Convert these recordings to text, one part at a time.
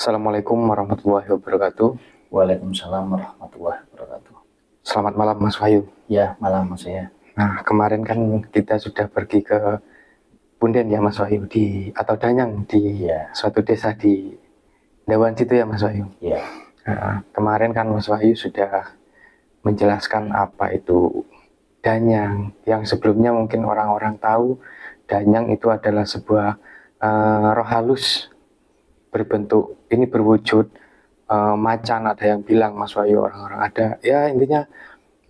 Assalamualaikum warahmatullahi wabarakatuh. Waalaikumsalam warahmatullahi wabarakatuh. Selamat malam Mas Wahyu. Ya, malam Mas ya. Nah, kemarin kan kita sudah pergi ke Punden ya Mas Wahyu atau Danyang di suatu desa di Dawan situ ya Mas Wahyu. Ya. Nah, kemarin kan Mas Wahyu sudah menjelaskan apa itu Danyang, yang sebelumnya mungkin orang-orang tahu Danyang itu adalah sebuah roh halus berwujud macan, ada yang bilang Mas Wahyu, orang-orang ada ya intinya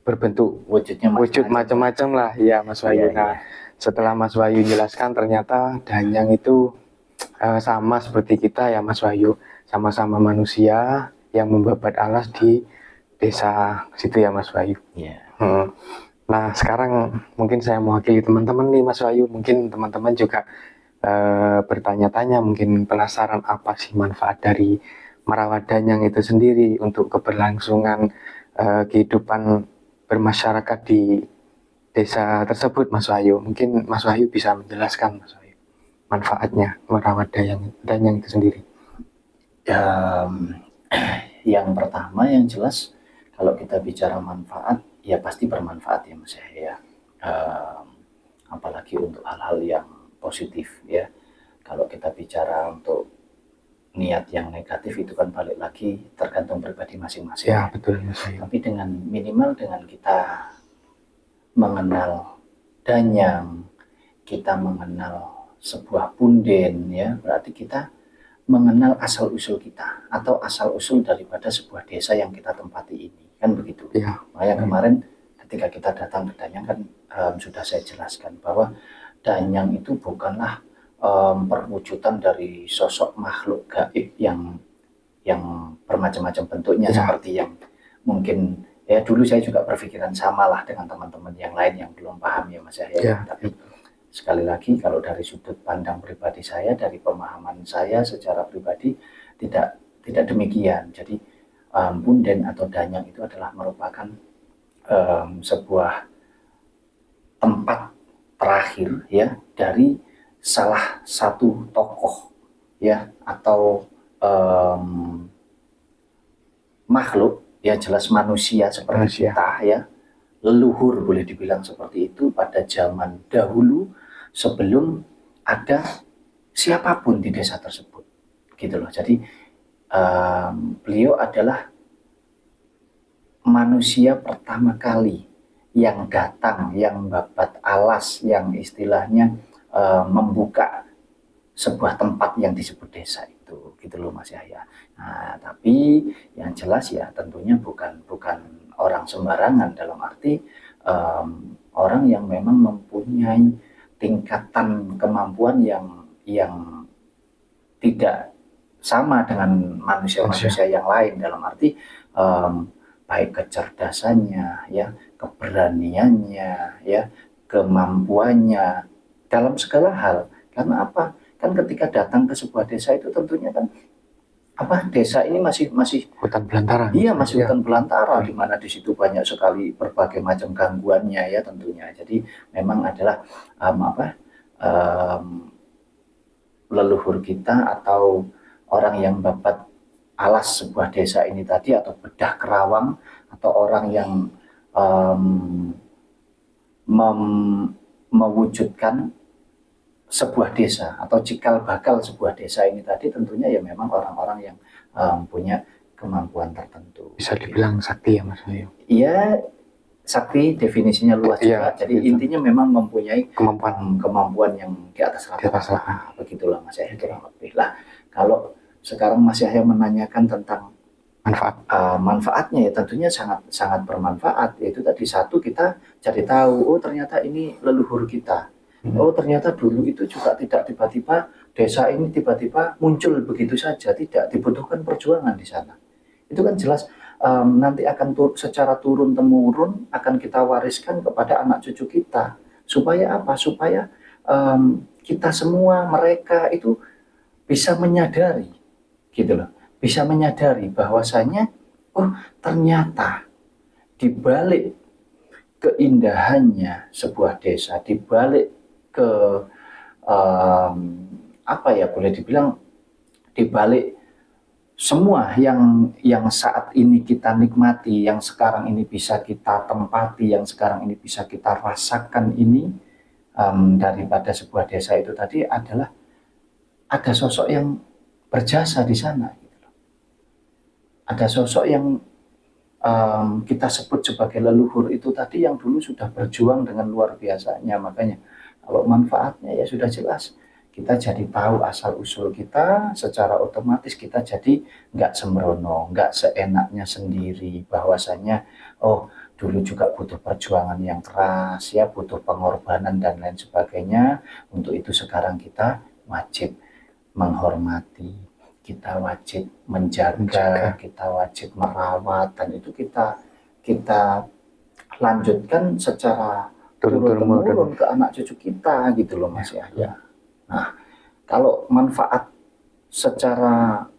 berbentuk wujud macam-macam lah ya Mas Wahyu. Nah, setelah Mas Wahyu jelaskan ternyata Danyang itu sama seperti kita ya Mas Wahyu, sama-sama manusia yang membabat alas di desa situ ya Mas Wahyu. Nah, sekarang mungkin saya mewakili teman-teman nih Mas Wahyu, mungkin teman-teman juga bertanya-tanya, mungkin penasaran apa sih manfaat dari merawat Danyang itu sendiri untuk keberlangsungan kehidupan bermasyarakat di desa tersebut Mas Wahyu. Mungkin Mas Wahyu bisa menjelaskan Mas Wahyu manfaatnya merawat Danyang itu sendiri. Yang pertama yang jelas kalau kita bicara manfaat ya pasti bermanfaat ya Mas ya. Apalagi untuk hal-hal yang positif ya. Kalau kita bicara untuk niat yang negatif itu kan balik lagi tergantung pribadi masing-masing. Ya, betul Mas Wahyu. Tapi dengan minimal dengan kita mengenal Danyang, kita mengenal sebuah punden ya, berarti kita mengenal asal-usul kita atau asal-usul daripada sebuah desa yang kita tempati ini, kan begitu. Ya. Makanya kemarin ketika kita datang ke Danyang kan sudah saya jelaskan bahwa Danyang itu bukanlah perwujudan dari sosok makhluk gaib yang bermacam-macam bentuknya seperti yang mungkin ya dulu saya juga berpikiran sama lah dengan teman-teman yang lain yang belum paham ya Mas ya. Tapi sekali lagi kalau dari sudut pandang pribadi saya, dari pemahaman saya secara pribadi tidak demikian. Jadi punden atau Danyang itu adalah merupakan sebuah tempat terakhir ya dari salah satu tokoh ya atau makhluk ya, jelas manusia seperti kita ya, leluhur boleh dibilang seperti itu pada zaman dahulu sebelum ada siapapun di desa tersebut gitu loh. Jadi beliau adalah manusia pertama kali yang datang, yang membabat alas, yang istilahnya membuka sebuah tempat yang disebut desa itu, gitu loh Mas Yahya. Nah, tapi yang jelas ya tentunya bukan orang sembarangan, dalam arti orang yang memang mempunyai tingkatan kemampuan yang tidak sama dengan manusia-manusia yang lain, dalam arti baik kecerdasannya ya, keberaniannya ya, kemampuannya dalam segala hal. Karena apa? Kan ketika datang ke sebuah desa itu tentunya kan desa ini masih hutan belantara. Iya, masih hutan belantara, di mana di situ banyak sekali berbagai macam gangguannya ya tentunya. Jadi memang adalah leluhur kita atau orang yang babat alas sebuah desa ini tadi, atau bedah kerawang, atau orang yang mewujudkan sebuah desa atau cikal bakal sebuah desa ini tadi, tentunya ya memang orang-orang yang punya kemampuan tertentu. Bisa dibilang sakti ya Mas Wahyu? Iya, sakti definisinya luas juga. Jadi intinya memang mempunyai kemampuan yang di atas rata-rata. Begitulah Mas Yahya kurang lebih. Lah, kalau sekarang Mas Yahya menanyakan tentang manfaatnya ya tentunya sangat bermanfaat. Yaitu tadi satu, kita cari tahu, oh ternyata ini leluhur kita. Oh ternyata dulu itu juga tidak tiba-tiba desa ini tiba-tiba muncul begitu saja, tidak, dibutuhkan perjuangan di sana. Itu kan jelas nanti akan secara turun-temurun akan kita wariskan kepada anak cucu kita. Supaya apa? Supaya kita semua, mereka itu bisa menyadari gitu loh, bisa menyadari bahwasanya oh ternyata di balik keindahannya sebuah desa, di balik ke apa ya boleh dibilang, di balik semua yang saat ini kita nikmati, yang sekarang ini bisa kita tempati, yang sekarang ini bisa kita rasakan ini, daripada sebuah desa itu tadi adalah ada sosok yang berjasa di sana, gitu loh. Ada sosok yang kita sebut sebagai leluhur itu tadi yang dulu sudah berjuang dengan luar biasanya. Makanya kalau manfaatnya ya sudah jelas, kita jadi tahu asal usul kita, secara otomatis kita jadi nggak sembrono, nggak seenaknya sendiri, bahwasanya oh dulu juga butuh perjuangan yang keras ya, butuh pengorbanan dan lain sebagainya. Untuk itu sekarang kita wajib menghormati, kita wajib menjaga, kita wajib merawat, dan itu kita lanjutkan secara turun-temurun ke anak cucu kita, gitu loh Mas ya. Nah, kalau manfaat secara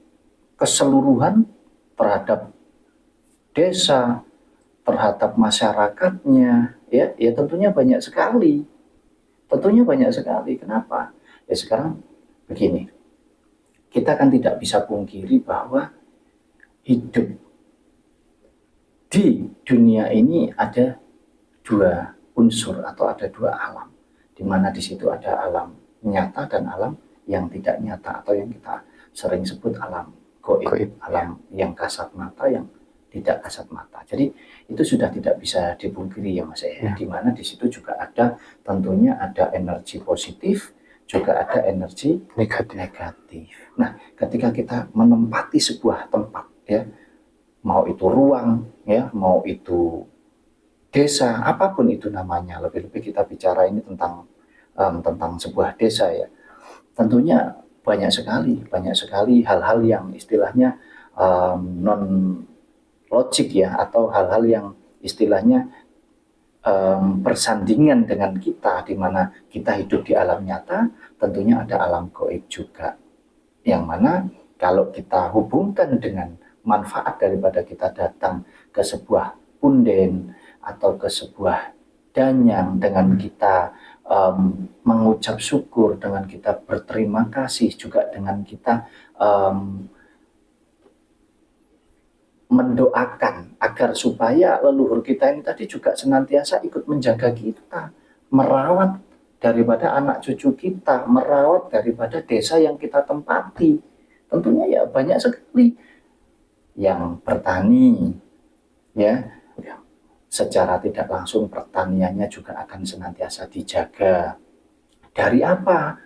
keseluruhan terhadap desa, terhadap masyarakatnya, ya tentunya banyak sekali. Tentunya banyak sekali. Kenapa? Ya sekarang begini, kita kan tidak bisa pungkiri bahwa hidup di dunia ini ada dua unsur atau ada dua alam, di mana di situ ada alam nyata dan alam yang tidak nyata, atau yang kita sering sebut alam gaib, alam yang kasat mata, yang tidak kasat mata. Jadi itu sudah tidak bisa dipungkiri ya Mas ya, di mana di situ juga ada, tentunya ada energi positif, juga ada energi negatif. Nah, ketika kita menempati sebuah tempat ya, mau itu ruang ya, mau itu desa, apapun itu namanya, lebih-lebih kita bicara ini tentang sebuah desa ya. Tentunya banyak sekali hal-hal yang istilahnya non logik ya, atau hal-hal yang istilahnya bersandingan dengan kita, di mana kita hidup di alam nyata, tentunya ada alam gaib juga, yang mana kalau kita hubungkan dengan manfaat daripada kita datang ke sebuah punden atau ke sebuah danyang, dengan kita mengucap syukur, dengan kita berterima kasih, juga dengan kita mendoakan agar supaya leluhur kita ini tadi juga senantiasa ikut menjaga kita, merawat daripada anak cucu kita, merawat daripada desa yang kita tempati. Tentunya ya banyak sekali yang bertani ya, secara tidak langsung pertaniannya juga akan senantiasa dijaga. Dari apa?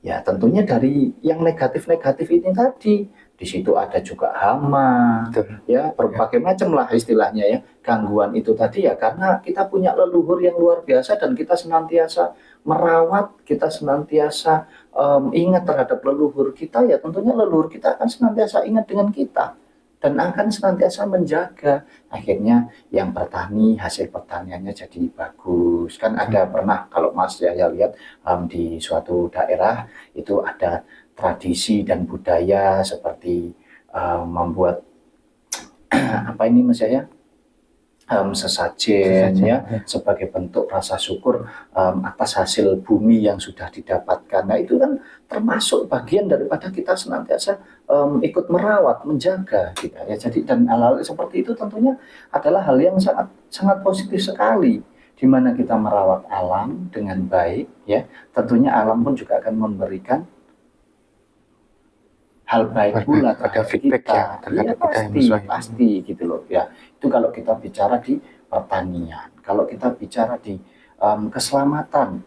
Ya tentunya dari yang negatif-negatif ini tadi. Di situ ada juga hama, ya berbagai macam lah istilahnya ya, gangguan itu tadi ya, karena kita punya leluhur yang luar biasa dan kita senantiasa merawat, kita senantiasa ingat terhadap leluhur kita, ya tentunya leluhur kita akan senantiasa ingat dengan kita dan akan senantiasa menjaga. Akhirnya yang bertani, hasil pertaniannya jadi bagus. Kan ada pernah, kalau Mas Yahya lihat di suatu daerah itu ada tradisi dan budaya seperti membuat apa ini Mas Yahya, sesajen ya, sebagai bentuk rasa syukur atas hasil bumi yang sudah didapatkan. Nah itu kan termasuk bagian daripada kita senantiasa ikut merawat, menjaga kita ya. Jadi dan hal-hal seperti itu tentunya adalah hal yang sangat sangat positif sekali, di mana kita merawat alam dengan baik ya. Tentunya alam pun juga akan memberikan hal baik pula terhadap feedback kita. Ya, pasti gitu loh ya. Itu kalau kita bicara di pertanian, kalau kita bicara di keselamatan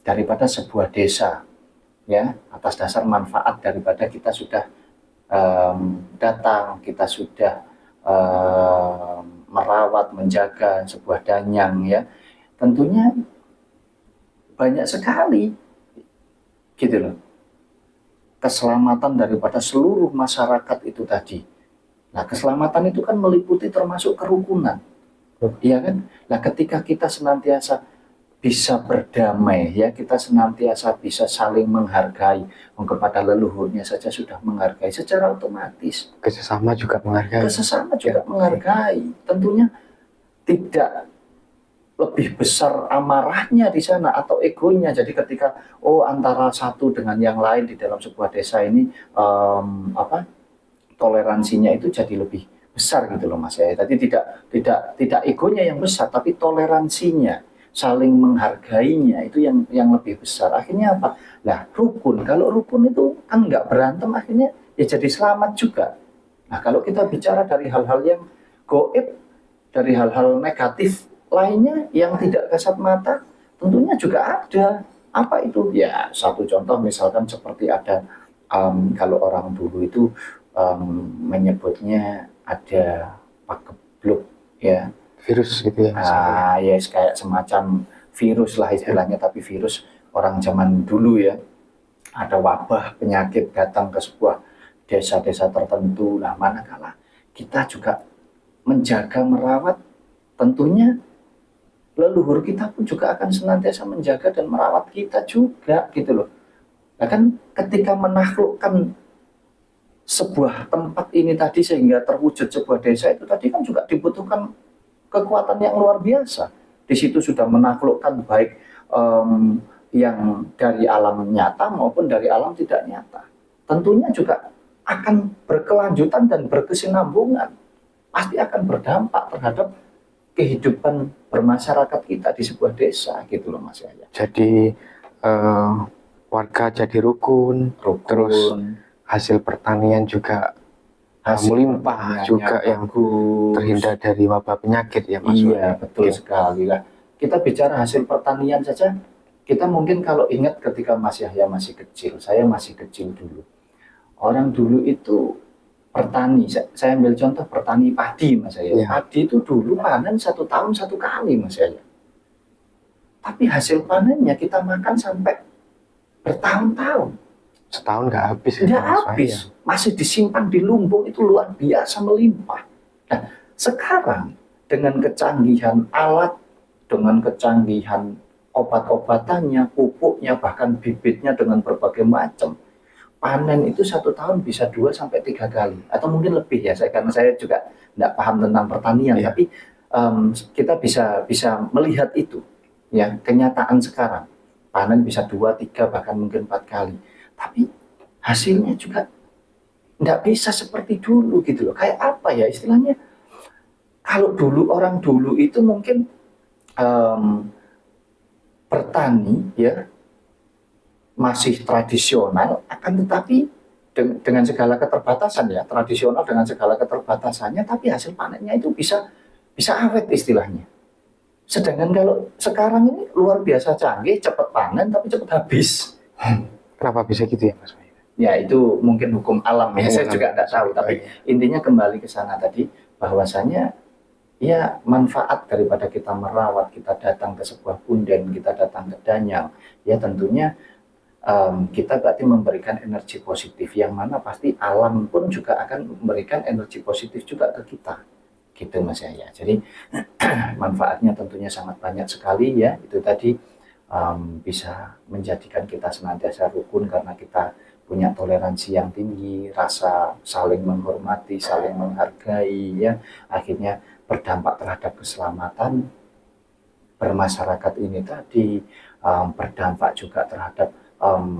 daripada sebuah desa ya, atas dasar manfaat daripada kita sudah datang, kita sudah merawat, menjaga sebuah danyang ya, tentunya banyak sekali gitu loh, keselamatan daripada seluruh masyarakat itu tadi. Nah, keselamatan itu kan meliputi termasuk kerukunan. Iya kan? Nah, ketika kita senantiasa bisa berdamai ya, kita senantiasa bisa saling menghargai, kepada leluhurnya saja sudah menghargai secara otomatis. Sesama juga menghargai. Sesama juga menghargai. Tentunya tidak lebih besar amarahnya di sana atau egonya. Jadi ketika antara satu dengan yang lain di dalam sebuah desa ini toleransinya itu jadi lebih besar gitu loh Mas ya. Tadi tidak egonya yang besar, tapi toleransinya, saling menghargainya itu yang lebih besar. Akhirnya apa? Nah, rukun. Kalau rukun itu kan nggak berantem, akhirnya ya jadi selamat juga. Nah, kalau kita bicara dari hal-hal yang goib, dari hal-hal negatif lainnya yang tidak kasat mata, tentunya juga ada. Apa itu? Ya, satu contoh misalkan seperti ada kalau orang dulu itu menyebutnya ada pagebluk ya, virus gitu ya Mas. Ya kayak semacam virus lah istilahnya, tapi virus orang zaman dulu ya. Ada wabah penyakit datang ke sebuah desa-desa tertentu. Nah, manakala kita juga menjaga merawat, tentunya leluhur kita pun juga akan senantiasa menjaga dan merawat kita juga gitu loh. Nah kan ketika menaklukkan sebuah tempat ini tadi sehingga terwujud sebuah desa itu tadi kan juga dibutuhkan kekuatan yang luar biasa. Di situ sudah menaklukkan baik yang dari alam nyata maupun dari alam tidak nyata. Tentunya juga akan berkelanjutan dan berkesinambungan. Pasti akan berdampak terhadap kehidupan bermasyarakat kita di sebuah desa gitu loh Mas Yahya. Jadi warga jadi rukun, terus hasil pertanian juga melimpah juga, yang terhindar dari wabah penyakit ya Mas. Iya, betul sekali lah. Kita bicara hasil pertanian saja, kita mungkin kalau ingat ketika Mas Yahya masih kecil, saya masih kecil dulu. Orang dulu itu pertani, saya ambil contoh pertani padi Mas Yahya. Ya. Padi itu dulu panen 1 tahun 1 kali Mas Yahya. Tapi hasil panennya kita makan sampai bertahun-tahun. Setahun nggak habis. Nggak habis, masih disimpan di lumbung, itu luar biasa melimpah. Nah, sekarang dengan kecanggihan alat, dengan kecanggihan obat-obatannya, pupuknya, bahkan bibitnya dengan berbagai macam, panen itu 1 tahun bisa 2-3 kali, atau mungkin lebih ya. Karena saya juga nggak paham tentang pertanian, tapi kita bisa melihat itu, ya kenyataan sekarang. Panen bisa 2-3 bahkan mungkin 4 kali. Tapi hasilnya juga nggak bisa seperti dulu gitu loh. Kayak apa ya istilahnya? Kalau dulu orang dulu itu mungkin bertani ya masih tradisional, akan tetapi dengan segala keterbatasan ya, tradisional dengan segala keterbatasannya, tapi hasil panennya itu bisa awet istilahnya. Sedangkan kalau sekarang ini luar biasa canggih, cepat panen tapi cepat habis. Kenapa bisa gitu ya Mas? Ya itu mungkin hukum alam ya, saya juga tidak tahu. Tapi intinya kembali ke sana tadi, bahwasanya ya manfaat daripada kita merawat, kita datang ke sebuah punden, kita datang ke danyang, ya tentunya kita berarti memberikan energi positif, yang mana pasti alam pun juga akan memberikan energi positif juga ke kita. Gitu Mas Yahya. Jadi manfaatnya tentunya sangat banyak sekali ya. Itu tadi bisa menjadikan kita senantiasa rukun karena kita punya toleransi yang tinggi, rasa saling menghormati, saling menghargai ya. Akhirnya berdampak terhadap keselamatan bermasyarakat ini tadi, berdampak juga terhadap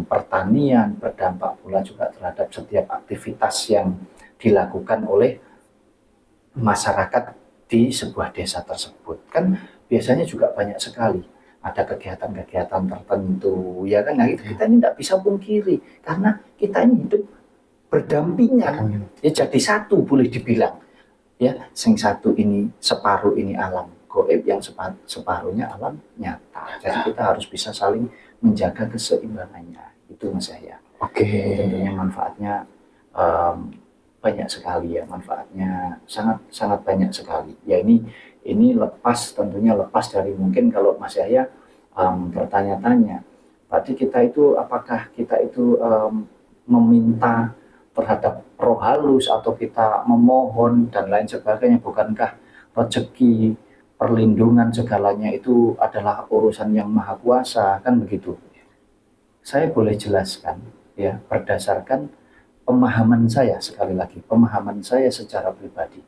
pertanian, berdampak pula juga terhadap setiap aktivitas yang dilakukan oleh masyarakat di sebuah desa tersebut. Kan biasanya juga banyak sekali ada kegiatan-kegiatan tertentu ya kan. Nah itu kita ini tidak bisa pungkiri karena kita ini hidup berdampingan ya, jadi satu boleh dibilang ya. Sing satu ini separuh ini alam goib, yang separuhnya alam nyata. Jadi kita harus bisa saling menjaga keseimbangannya. Itu Mas Yahya. Oke. Tentunya manfaatnya banyak sekali ya, manfaatnya sangat banyak sekali. Ya ini tentunya lepas dari mungkin kalau Mas Yahya bertanya-tanya, berarti kita itu apakah kita itu meminta terhadap roh halus atau kita memohon dan lain sebagainya, bukankah rezeki, perlindungan segalanya itu adalah urusan yang maha kuasa, kan begitu. Saya boleh jelaskan ya berdasarkan pemahaman saya, sekali lagi pemahaman saya secara pribadi.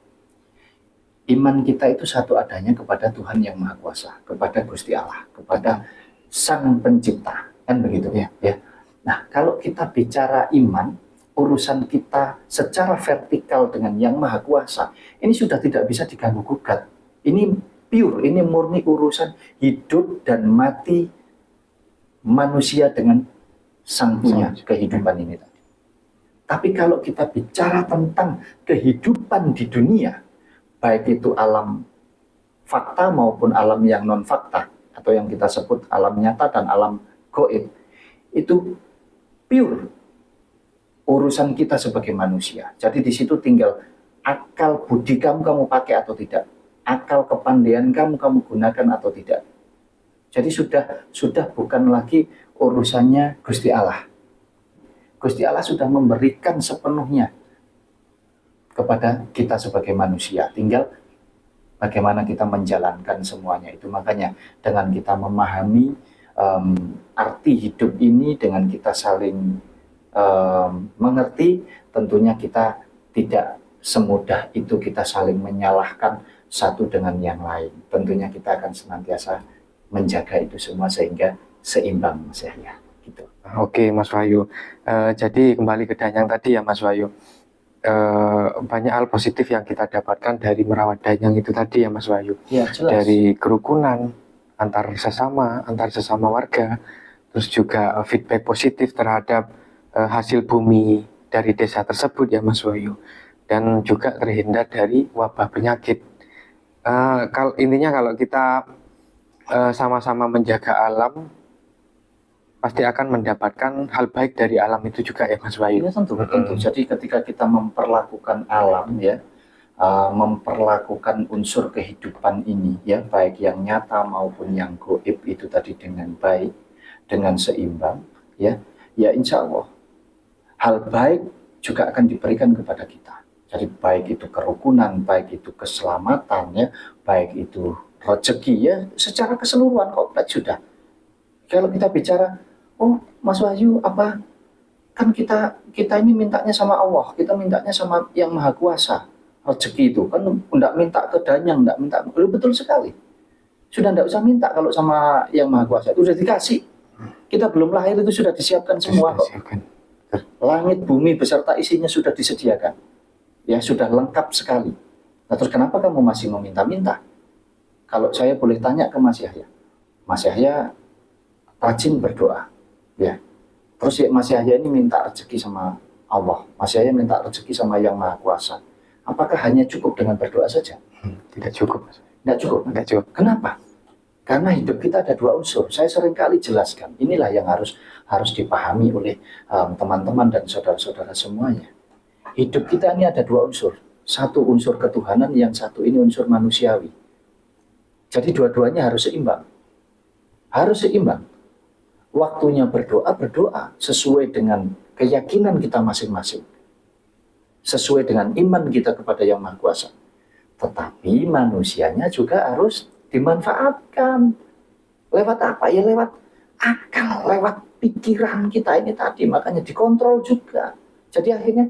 Iman kita itu satu adanya kepada Tuhan yang Maha Kuasa, kepada Gusti Allah, kepada Sang Pencipta, kan begitu ya. Nah, kalau kita bicara iman, urusan kita secara vertikal dengan Yang Maha Kuasa, ini sudah tidak bisa diganggu gugat. Ini pure, ini murni urusan hidup dan mati manusia dengan Sang Punya kehidupan ini tadi. Tapi kalau kita bicara tentang kehidupan di dunia, baik itu alam fakta maupun alam yang non fakta, atau yang kita sebut alam nyata dan alam goib, itu pure urusan kita sebagai manusia. Jadi di situ tinggal akal budi kamu pakai atau tidak, akal kepandaian kamu gunakan atau tidak. Jadi sudah bukan lagi urusannya Gusti Allah. Gusti Allah sudah memberikan sepenuhnya kepada kita sebagai manusia. Tinggal bagaimana kita menjalankan semuanya itu. Makanya dengan kita memahami arti hidup ini, dengan kita saling mengerti, tentunya kita tidak semudah itu kita saling menyalahkan satu dengan yang lain. Tentunya kita akan senantiasa menjaga itu semua sehingga seimbang, Mas Yahya. Gitu. Oke, Mas Wahyu. Jadi kembali ke Danyang tadi ya, Mas Wahyu. Banyak hal positif yang kita dapatkan dari merawat Danyang itu tadi ya, Mas Wahyu. Ya, jelas. Dari kerukunan antar sesama warga, terus juga feedback positif terhadap hasil bumi dari desa tersebut ya, Mas Wahyu. Dan juga terhindar dari wabah penyakit. Intinya kalau kita sama-sama menjaga alam, pasti akan mendapatkan hal baik dari alam itu juga ya, Mas Wahyu. Ya, tentu. Jadi ketika kita memperlakukan alam ya, memperlakukan unsur kehidupan ini ya, baik yang nyata maupun yang goib itu tadi dengan baik, dengan seimbang ya, ya insya Allah hal baik juga akan diberikan kepada kita. Jadi baik itu kerukunan, baik itu keselamatan ya, baik itu rezeki ya, secara keseluruhan komplit sudah. Kalau kita bicara, oh Mas Wahyu, apa kan kita ini mintanya sama Allah, kita mintanya sama Yang Maha Kuasa. Rezeki itu kan tidak minta ke Danyang, tidak minta, betul sekali. Sudah tidak usah minta kalau sama Yang Maha Kuasa, itu sudah dikasih. Kita belum lahir itu sudah disiapkan semua kok. Langit, bumi beserta isinya sudah disediakan. Ya sudah lengkap sekali. Nah, terus kenapa kamu masih meminta-minta? Kalau saya boleh tanya ke Mas Yahya, Mas Yahya rajin berdoa, ya. Terus ya, Mas Yahya ini minta rezeki sama Allah, Mas Yahya minta rezeki sama Yang Maha Kuasa. Apakah hanya cukup dengan berdoa saja? Tidak cukup. Tidak cukup. Tidak cukup. Kenapa? Karena hidup kita ada dua unsur. Saya seringkali jelaskan. Inilah yang harus dipahami oleh teman-teman dan saudara-saudara semuanya. Hidup kita ini ada dua unsur. Satu unsur ketuhanan, yang satu ini unsur manusiawi. Jadi dua-duanya harus seimbang. Harus seimbang. Waktunya berdoa sesuai dengan keyakinan kita masing-masing. Sesuai dengan iman kita kepada Yang Maha Kuasa. Tetapi manusianya juga harus dimanfaatkan. Lewat apa? Ya lewat akal, lewat pikiran kita ini tadi. Makanya dikontrol juga. Jadi akhirnya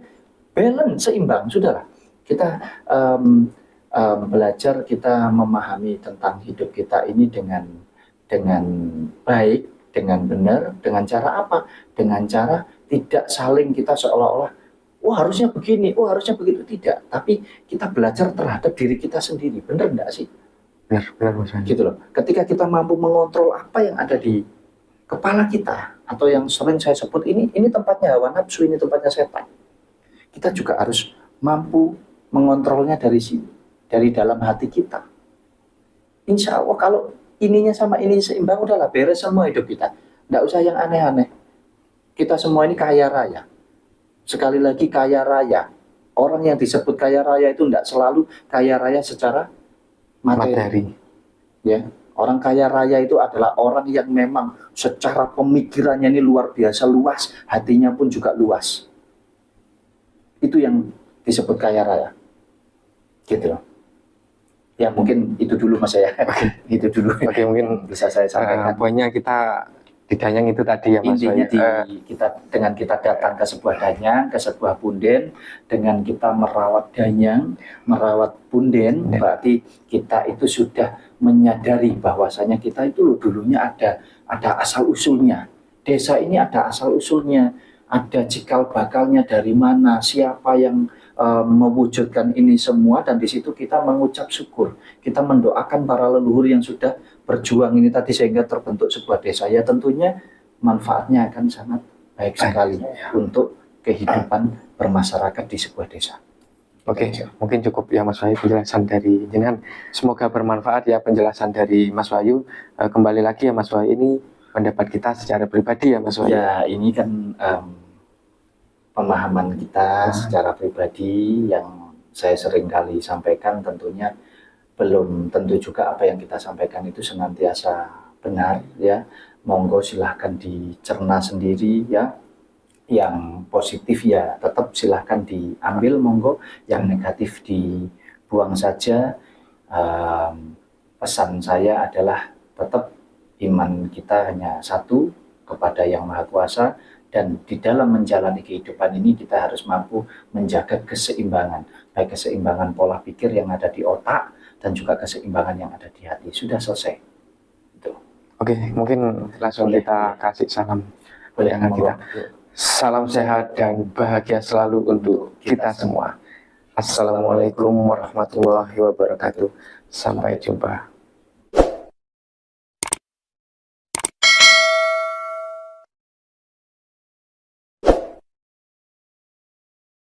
balance, seimbang. Sudahlah. Kita belajar, kita memahami tentang hidup kita ini dengan baik, dengan benar. Dengan cara apa? Dengan cara tidak saling kita seolah-olah, oh harusnya begini, oh harusnya begitu. Tidak. Tapi kita belajar terhadap diri kita sendiri. Benar enggak sih? Benar Mas. Gitu loh. Ketika kita mampu mengontrol apa yang ada di kepala kita, atau yang sering saya sebut ini tempatnya hawa nafsu, ini tempatnya setan. Kita juga harus mampu mengontrolnya dari sini, dari dalam hati kita. Insya Allah kalau ininya sama ini seimbang, udahlah beres semua hidup kita. Nggak usah yang aneh-aneh. Kita semua ini kaya raya. Sekali lagi kaya raya. Orang yang disebut kaya raya itu tidak selalu kaya raya secara materi. Ya, orang kaya raya itu adalah orang yang memang secara pemikirannya ini luar biasa luas, hatinya pun juga luas. Itu yang disebut kaya raya. Gitu loh. Ya mungkin itu dulu Mas ya. Itu dulu. Oke, mungkin bisa saya sampaikan. Poinnya kita di Danyang itu tadi ya Mas. Intinya dengan kita datang ke sebuah Danyang, ke sebuah punden, dengan kita merawat Danyang, merawat punden, berarti kita itu sudah menyadari bahwasanya kita itu dulunya ada asal usulnya. Desa ini ada asal usulnya, ada cikal bakalnya dari mana, siapa yang mewujudkan ini semua, dan di situ kita mengucap syukur, kita mendoakan para leluhur yang sudah berjuang ini tadi sehingga terbentuk sebuah desa. Ya tentunya manfaatnya akan sangat baik sekali untuk kehidupan bermasyarakat di sebuah desa. Oke, mungkin cukup ya Mas Wahyu penjelasan dari jenengan. Semoga bermanfaat ya penjelasan dari Mas Wahyu. Kembali lagi ya Mas Wahyu, ini pendapat kita secara pribadi ya Mas Wahyu. Ya ini kan pemahaman kita secara pribadi yang saya sering kali sampaikan, tentunya belum tentu juga apa yang kita sampaikan itu senantiasa benar ya. Monggo silahkan dicerna sendiri ya. Yang positif ya tetap silahkan diambil, monggo. Yang negatif dibuang saja. Pesan saya adalah tetap iman kita hanya satu kepada Yang Maha Kuasa, dan di dalam menjalani kehidupan ini kita harus mampu menjaga keseimbangan, baik keseimbangan pola pikir yang ada di otak dan juga keseimbangan yang ada di hati. Sudah selesai. Itu. Oke, mungkin langsung kita kasih salam dengan kita. Salam sehat dan bahagia selalu untuk kita semua. Assalamualaikum warahmatullahi wabarakatuh. Sampai jumpa.